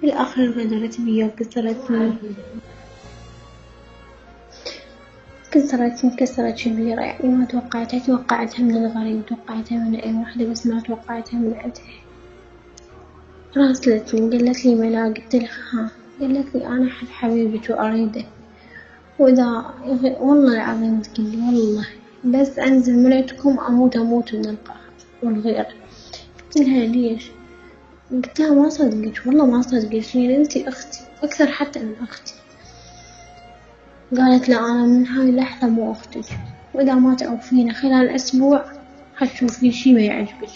بالآخر غدرت بي كسرت شبيرة، يعني ما توقعتها من الغريب، توقعتها من أي وحدة بس ما توقعتها من عندها. راسلتني قالت لي ملا، قلت لها ها، قالت لي أنا أحب حبيبك وأريده، وإذا والله العظيم تقلي والله بس أنزل من عندكم أموت من القهر والغيرة. قلت لها ليش؟ قلت لها ما صدقت والله ما صدقت، لأن أنتي أختي أكثر حتى من أختي. قالت لا أنا من هاي اللحظة مو أختك، وإذا ما تعوفينا خلال أسبوع حتشوفين شي ما يعجبك،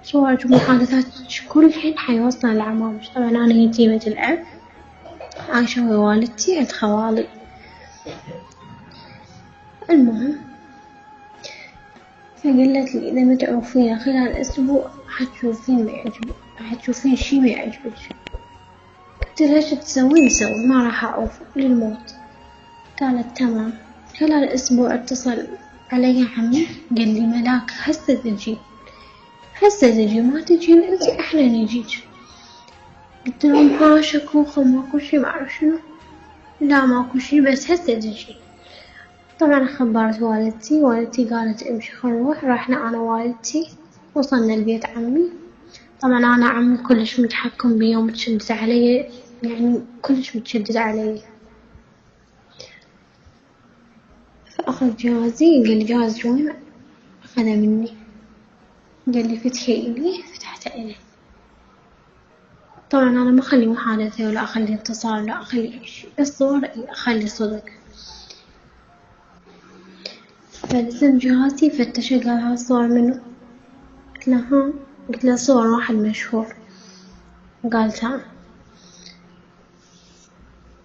صورك ومحادثاتك كل حين حيوصلن لعمامك. طبعا أنا يتيمة الأب عايشة ويا والدتي عند خوالي. المهم فقالت لي إذا ما تعوفينا خلال أسبوع حتشوفين شي ما يعجبك. قلت لها شو تسوين؟ نسوي ما راح أعوف للموت. قالت تمام. خلال أسبوع اتصل علي عمي قال لي ملاك هسه تجي ما تجين انتي احنا نجيك. قلت لهم ها شكوخة ماكو شي ما اعرف شنو، لا ماكو شي بس هسه تجي. طبعا خبرت والدتي قالت امشي خل نروح. رحنا انا والدتي، وصلنا البيت عمي. طبعا انا عمي كلش متحكم بي ومتشدد علي، يعني كلش متشدد علي. فأخذ جهازي قال لي جهازك وين؟ أخذه مني قال لي فتحي إلي، فتحته إلي. طبعا أنا ما أخلي محادثة ولا أخلي اتصال ولا أخلي أي شي، بس صور أخلي صدق. فلزم جهازي فتشه قال هاي الصور منو؟ قلت له ها، قلت له صور واحد مشهور. قال تمام.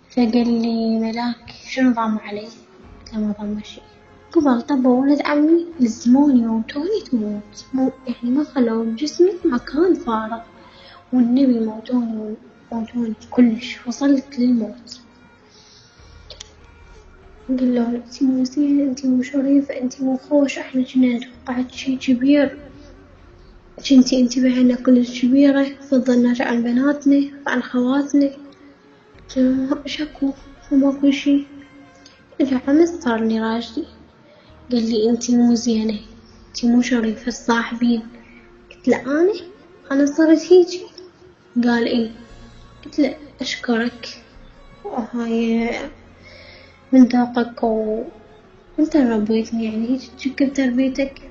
فقال لي ملاك شنو ضام علي؟ قلت له ما ضام شي. قبل طبوا ولد عمي لزموني موتوني تموت، يعني ما خلوا بجسمي مكان فارغ، والنبي موتوني كلش، وصلت للموت. قال له انتي مو زينة، انتي مو شريفة، انتي مو خوش، احنا كنا نتوقعك شي كبير، كنتي انتي بعيننا كلش كبيرة، فضلناك عن بناتنا وعن خواتنا. شكو وماكو شي. رجع عمس صارني راجلي قال لي انتي مو زينة، انتي مو شريفة الصاحبين. قلت له انا صرت هيجي؟ قال ايه. قلت له اشكرك، وهاي من ذوقك وانت ربيتني، يعني هيك تشكل تربيتك.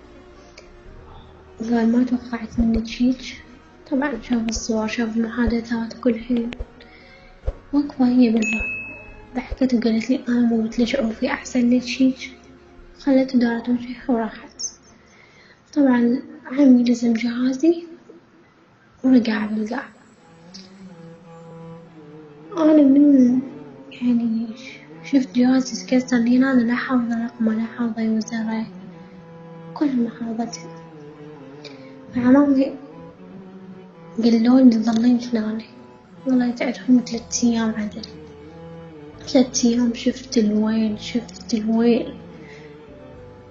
قال ما توقعت منك هيك. طبعا شاف الصور شاف المحادثات كل حين. واقفة هي بالباب ضحكت وقالت لي أنا مو قلتلك عوفي أحسن لك هيك. خلت ودارت وجهها وراحت. طبعا عمي لزم جهازي ورجع بالقاع. أنا من يعني شفت جهازي تكسر لين أنا لا حافظة رقمه لا حافظة يوزره كل ما حافظته. فعمامي قالولي تظلين هناك. ظليت عندهم 3 أيام عدل. 3 أيام شفت الويل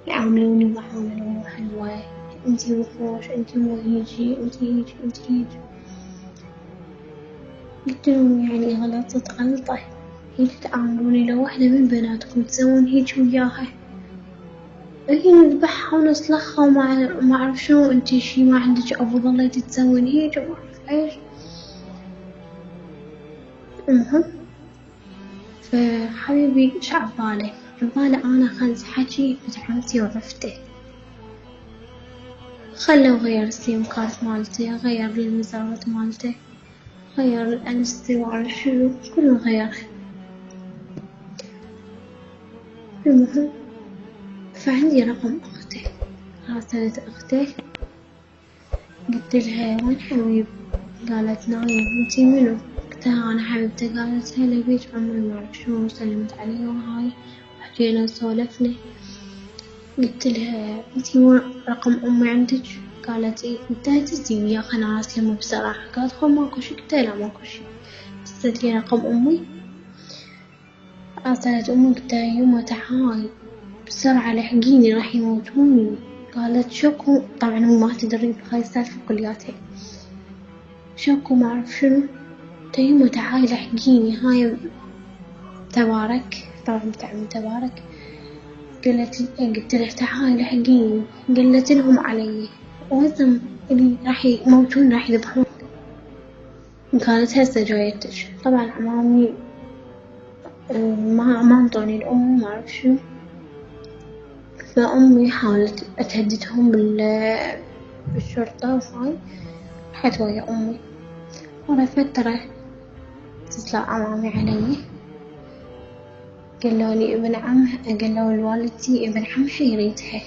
يعاملوني معاملة مو حلوة، انتي وحوش، انتي مو هيجي، انتي هيجي. قلتلهم يعني غلطت غلطة، هيجي تعاملوني لو واحدة من بناتكم تسوون هيجي وياها، هي نذبحها ونسلخها وما أعرف شنو، انتي شي ما عندك أبو ظليتي تسوين هيجي وما أعرف ايش. المهم فحبيبي ايش عباله أنا خنز حكي بنت عمتي وعرفته. خلى غير السيم كارت مالته، غير المزارات مالته، غير الأنستي وعرف شنو كله غيره. المهم فعندي رقم أخته، راسلت أخته قلت لها وين حبيب؟ قالت نايم. انتي منو؟ قلتلها أنا حبيبته. قالت هلا بيج عمي ما أعرف شنو، سلمت علي وهاي وحكينا وسولفنا. قلت لها انتي مو رقم أمي عندك؟ قالت ايه. قلتلها تزي وياك أنا أسلمه بصراحة. قالت خو ماكو شي. قلتلها لا ماكو شي. دزت لي رقم أمي. راسلت أمي قلتلها يما تعالي بسرعة لحقيني راح يموتوني. قالت شكو. طبعا هو ما تدري بهاي السالفة كلياتها. شكو ما أعرف شنو. يمه تعالي لحقيني هاي تبارك، طبعا بنت عمي تبارك. قلت له تعالي لحقيني، قالت لهم علي وزم اللي راح يموتون راح يذبحون. قالت هسه جايتش. طبعا عمامي ما انطوني الأم ما أعرف شنو، فأمي حاولت تهددهم بالشرطة وهاي. رحت ويا أمي. ورا فترة اتصلوا عمامي علي، قالولي قالوا لوالدتي ابن عمها يريدها.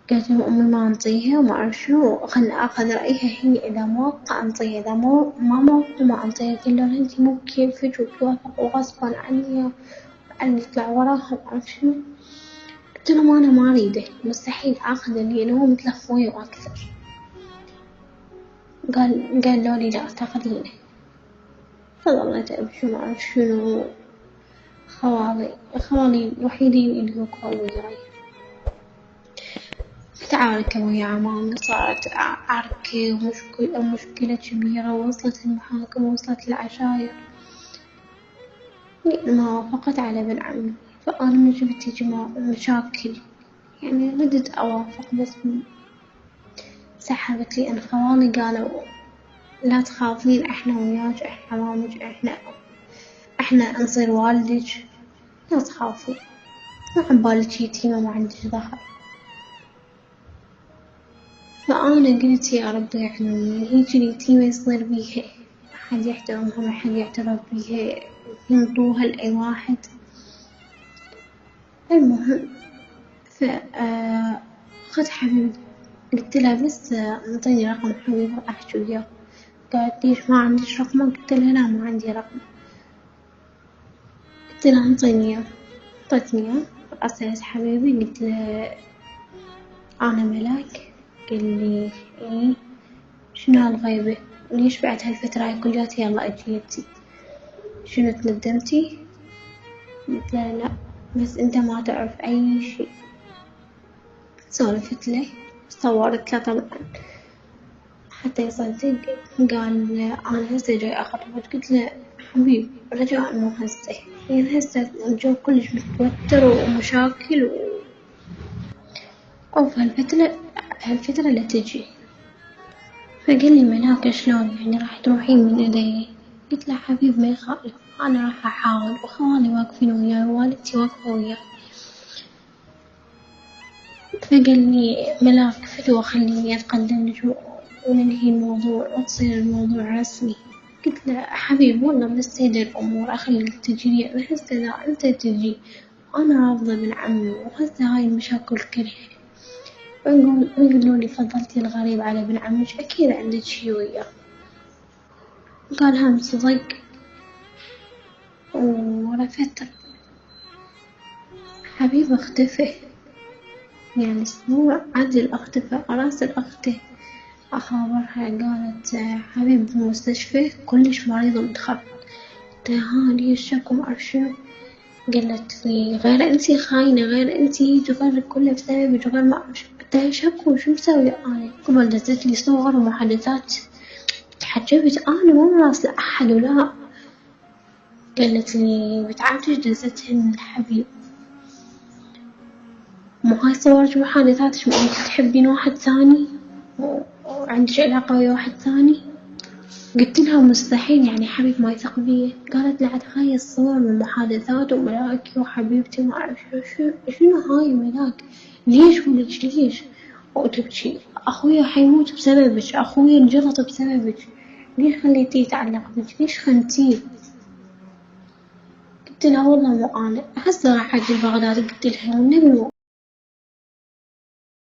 قالت لهم أمي ما انطيها وما أعرف شنو، خلنا آخذ رأيها هي، إذا موافقة انطيها، إذا ما موافقة ما انطيها. قالوا لها انتي مو بكيفك وتوافق وغصبا عني وعني يطلع وراها وما أعرف شنو. قلت لهم أنا ما أريده، مستحيل آخذ اللي هو مثل أخوي وأكثر. قالوا لي لا تاخذينه. فظليت أمشي وما أعرف شنو. خوالي الوحيدين اللي وقفوا وياي. تعاركوا ويا عمامي، صارت عركة ومشكلة كبيرة، ووصلت المحاكم ووصلت العشاير. ما وافقت على ابن عمي، فأنا من جبتي مشاكل، يعني ردت أوافق بس سحبت لي. أن خوالي قالوا لا تخافين، إحنا وياك، إحنا عمامك، إحنا نصير والدك، لا تخافي، ما عبالك يتيمة ما عندك ظهر. فأنا قلت يا رب يعني هيك اليتيمة يصير بيها، ما حد يحترمها، ما حد يعترف بيها، ينطوها لأي واحد. المهم أخذت حبيبي، قلت لها بس انطيني رقم حبيبي أحكي وياه. قالت ليش ما عندك رقمه؟ قلت لها لا ما عندي رقم. قلت لها انطيني اياه. اعطتني اياه. أرسلت حبيبي قلت له أنا ملاك. قال لي إيه شنو هالغيبة؟ ليش بعد هالفترة هاي كلياتها يلا أجيتي؟ شنو تندمتي؟ قلت له لا بس أنت ما تعرف أي شي. سولفت له، صورت له طبعا حتى يصدق. قال أنا هسه جاي أخطبك. قلت له حبيبي رجاء مو هسه، يعني هسه الجو كلش متوتر ومشاكل أو هالفترة لا تجي. فقال لي ملاك شلون يعني راح تروحين من إيدي؟ قلت له حبيب ما يخالف، أنا راح أحاول، وخوالي واقفين وياي ووالدتي واقفة وياي. فقال لي ملاك فتوى خليني أتقدم لك وننهي الموضوع وتصير الموضوع رسمي. قلت له حبيب والله بنستهدى الأمور، أخليك تجي أنا هسه إذا أنت تجي أنا رافضة من عمي، وهسه هاي المشاكل كلها. ويقولوا لي فضلتي الغريب على ابن عمك، أكيد عندك شي وياه. قال هم صدق. ورا فترة حبيب اختفى، يعني أسبوع عدل اختفى. أراسل أخته أخابرها قالت حبيب بالمستشفى كلش مريض ومتخبط. قلت ها ليش شكو ما أعرف شنو؟ قالت لي غير أنتي خاينة، غير أنتي غير كله بسببك، غير ما أعرف شنو. قلت لها شكو شو مسوية أنا؟ قبل دزت لي صور ومحادثات. تحجبت أنا مو مراسلة أحد ولا. قالت لي بتعرفي دزتهن الحبيب، مو هاي صورك ومحادثاتك من إنك تحبين واحد ثاني وعندك علاقة ويا واحد ثاني. قلت لها مستحيل يعني حبيب ما يثق بيه. قالت لي عاد هاي الصور والمحادثات وملاكي وحبيبتي ما أعرف شنو هاي ملاك؟ ليش ولك ليش؟ وتبكي أخويا حيموت بسببك، أخويا انجلط بسببك، ليش خليتيه يتعلق بك؟ ليش خنتيه؟ قلت لها والله مو أنا، هسه راح أجي بغداد. قلت لها والنبي